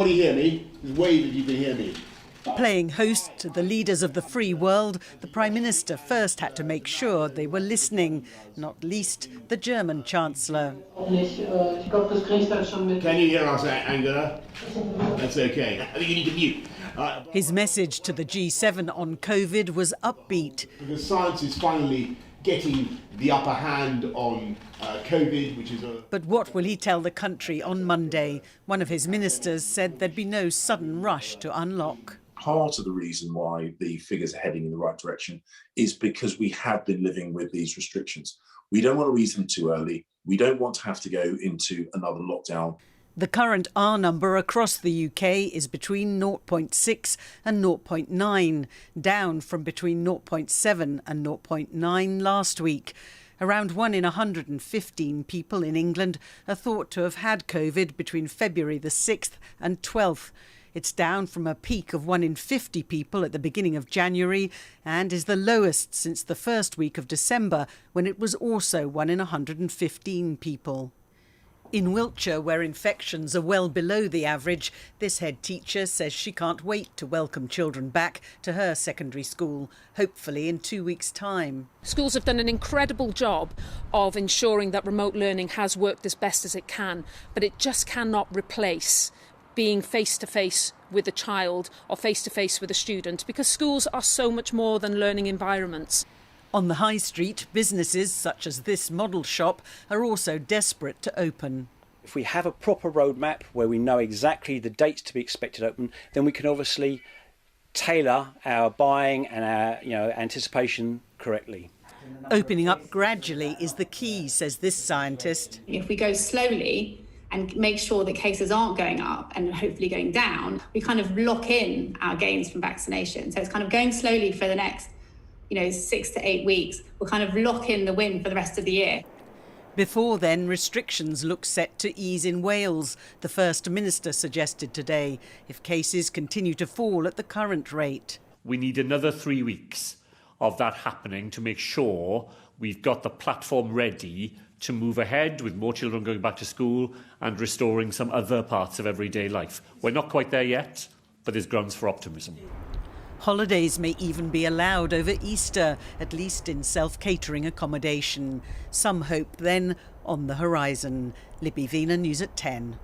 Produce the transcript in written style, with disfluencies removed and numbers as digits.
Can you hear me? Just wave if you can hear me. Playing host to the leaders of the free world, the Prime Minister first had to make sure they were listening, not least the German Chancellor. Can you hear us, Angela? That's okay. I think you need to mute. His message to the G7 on Covid was upbeat. Because science is finally getting the upper hand on Covid, which is a... But what will he tell the country on Monday? One of his ministers said there'd be no sudden rush to unlock. Part of the reason why the figures are heading in the right direction is because we have been living with these restrictions. We don't want to ease them too early. We don't want to have to go into another lockdown. The current R number across the UK is between 0.6 and 0.9, down from between 0.7 and 0.9 last week. Around 1 in 115 people in England are thought to have had Covid between February the 6th and 12th. It's down from a peak of 1 in 50 people at the beginning of January and is the lowest since the first week of December, when it was also 1 in 115 people. In Wiltshire, where infections are well below the average, this head teacher says she can't wait to welcome children back to her secondary school, hopefully in 2 weeks' time. Schools have done an incredible job of ensuring that remote learning has worked as best as it can, but it just cannot replace being face-to-face with a child or face-to-face with a student, because schools are so much more than learning environments. On the high street, businesses such as this model shop are also desperate to open. If we have a proper roadmap where we know exactly the dates to be expected open, then we can obviously tailor our buying and our anticipation correctly. Opening up gradually is the key, says this scientist. If we go slowly and make sure that cases aren't going up and hopefully going down, we kind of lock in our gains from vaccination. So it's kind of going slowly for the next 6 to 8 weeks. We'll kind of lock in the win for the rest of the year. Before then, restrictions look set to ease in Wales, the First Minister suggested today, if cases continue to fall at the current rate. We need another 3 weeks of that happening to make sure we've got the platform ready to move ahead with more children going back to school and restoring some other parts of everyday life. We're not quite there yet, but there's grounds for optimism. Holidays may even be allowed over Easter, at least in self-catering accommodation. Some hope then on the horizon. Libby Vina, News at 10.